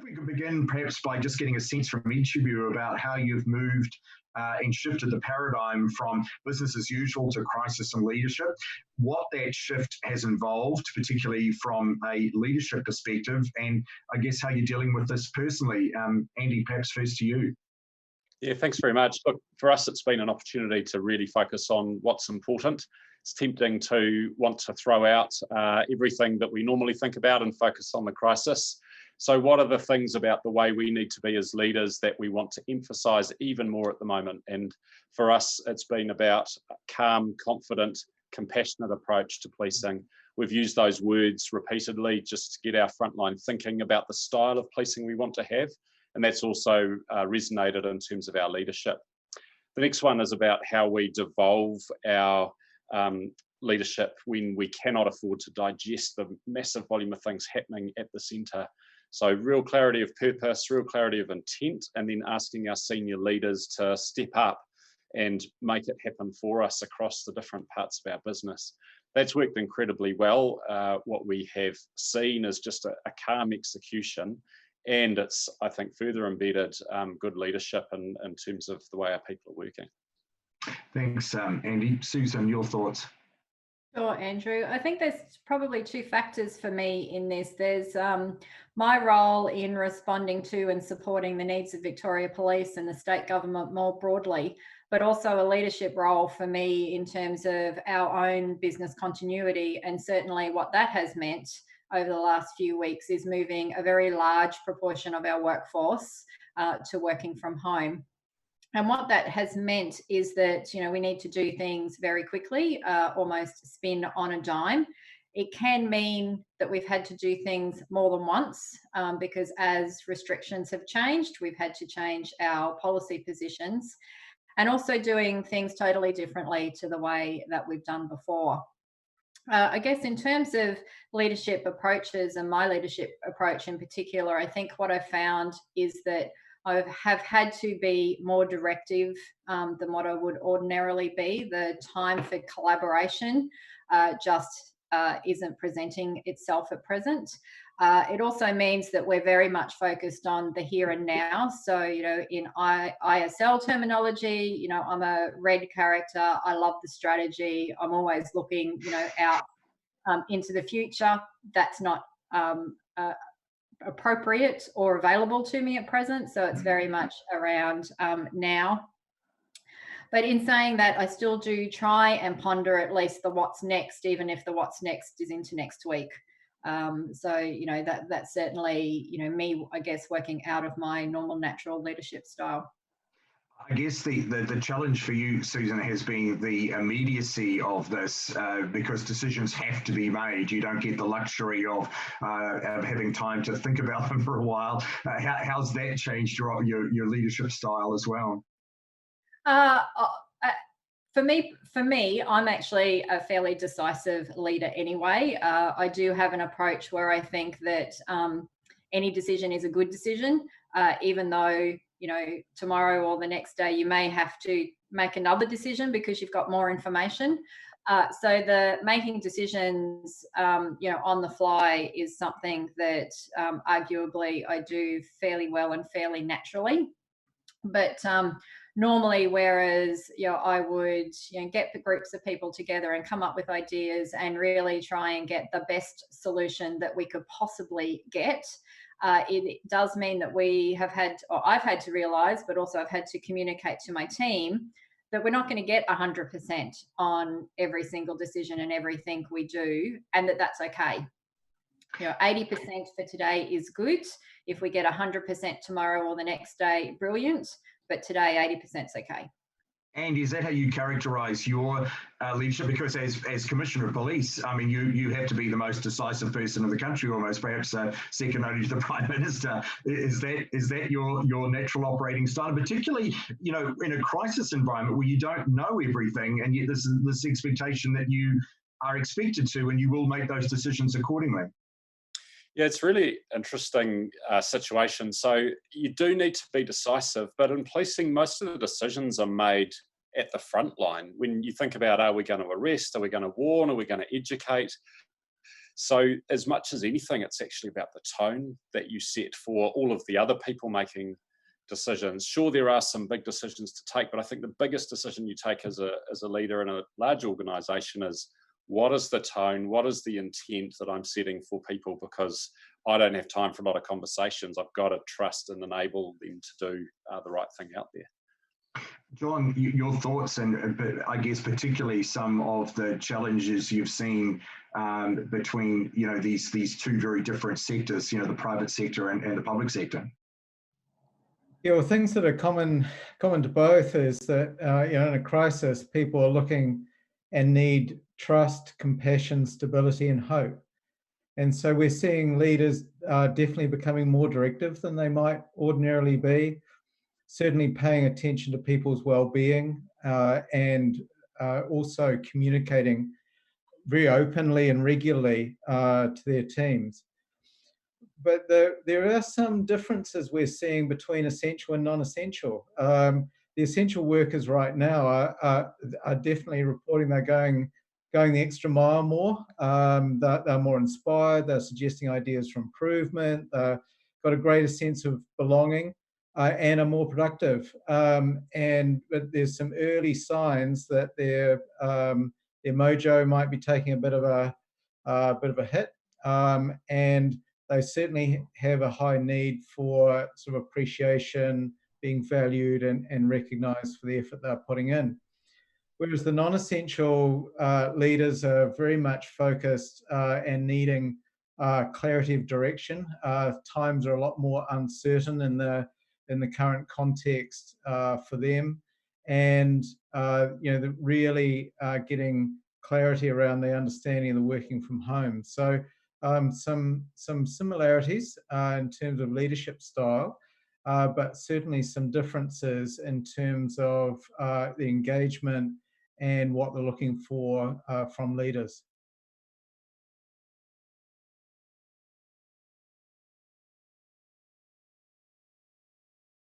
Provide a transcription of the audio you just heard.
we could begin perhaps by just getting a sense from each of you about how you've moved and shifted the paradigm from business as usual to crisis and leadership, what that shift has involved, particularly from a leadership perspective, and I guess how you're dealing with this personally. Andy, perhaps first to you. Yeah, thanks very much. Look, for us, it's been an opportunity to really focus on what's important. It's tempting to want to throw out everything that we normally think about and focus on the crisis. So what are the things about the way we need to be as leaders that we want to emphasise even more at the moment? And for us, it's been about a calm, confident, compassionate approach to policing. We've used those words repeatedly just to get our frontline thinking about the style of policing we want to have. And that's also resonated in terms of our leadership. The next one is about how we devolve our leadership when we cannot afford to digest the massive volume of things happening at the centre. So real clarity of purpose, real clarity of intent, and then asking our senior leaders to step up and make it happen for us across the different parts of our business. That's worked incredibly well. What we have seen is just a calm execution, and it's, I think, further embedded good leadership in terms of the way our people are working. Thanks, Andy. Susan, your thoughts? Sure, Andrew. I think there's probably two factors for me in this. There's my role in responding to and supporting the needs of Victoria Police and the state government more broadly, but also a leadership role for me in terms of our own business continuity. And certainly what that has meant over the last few weeks is moving a very large proportion of our workforce to working from home. And what that has meant is that, you know, we need to do things very quickly, almost spin on a dime. It can mean that we've had to do things more than once because as restrictions have changed, we've had to change our policy positions and also doing things totally differently to the way that we've done before. I guess in terms of leadership approaches and my leadership approach in particular, I think what I've found is that I have had to be more directive than what I would ordinarily be. The time for collaboration just isn't presenting itself at present. It also means that we're very much focused on the here and now. So, you know, in ISL terminology, you know, I'm a red character. I love the strategy. I'm always looking, you know, out into the future. That's not appropriate or available to me at present. So it's very much around now. But in saying that, I still do try and ponder at least the what's next, even if the what's next is into next week. So, you know, that's certainly, you know, me, I guess, working out of my normal natural leadership style. I guess the challenge for you, Susan, has been the immediacy of this because decisions have to be made. You don't get the luxury of having time to think about them for a while. How's that changed your leadership style as well? For me, I'm actually a fairly decisive leader anyway. I do have an approach where I think that any decision is a good decision, even though, you know, tomorrow or the next day you may have to make another decision because you've got more information. So the making decisions, you know, on the fly is something that arguably I do fairly well and fairly naturally. But normally, whereas, you know, I would, you know, get the groups of people together and come up with ideas and really try and get the best solution that we could possibly get. It does mean that we have had, or I've had to realise, but also I've had to communicate to my team that we're not going to get 100% on every single decision and everything we do, and that's okay. You know, 80% for today is good. If we get 100% tomorrow or the next day, brilliant. But today, 80% is okay. And is that how you characterise your leadership? Because as Commissioner of Police, I mean, you have to be the most decisive person in the country, almost, perhaps second only to the Prime Minister. Is that your natural operating style, particularly, you know, in a crisis environment where you don't know everything, and yet there's this expectation that you are expected to, and you will make those decisions accordingly? Yeah, it's really interesting situation. So you do need to be decisive, but in policing, most of the decisions are made at the front line. When you think about, are we going to arrest? Are we going to warn? Are we going to educate? So as much as anything, it's actually about the tone that you set for all of the other people making decisions. Sure, there are some big decisions to take, but I think the biggest decision you take as a leader in a large organization is, what is the tone? What is the intent that I'm setting for people? Because I don't have time for a lot of conversations. I've got to trust and enable them to do the right thing out there. John, your thoughts, and I guess particularly some of the challenges you've seen between these two very different sectors, the private sector and the public sector. Yeah, well, things that are common to both is that in a crisis, people are looking and need trust, compassion, stability, and hope. And so we're seeing leaders definitely becoming more directive than they might ordinarily be, certainly paying attention to people's well-being and also communicating very openly and regularly to their teams. But there are some differences we're seeing between essential and non-essential. The essential workers right now are definitely reporting they're going the extra mile more. They're more inspired. They're suggesting ideas for improvement. They've got a greater sense of belonging and are more productive. But there's some early signs that their mojo might be taking a bit of a hit, and they certainly have a high need for sort of appreciation, being valued and recognised for the effort they're putting in. Whereas the non-essential leaders are very much focused and needing clarity of direction. Times are a lot more uncertain in the current context for them, and they're really getting clarity around the understanding of the working from home. So some similarities in terms of leadership style, but certainly some differences in terms of the engagement and what they're looking for from leaders.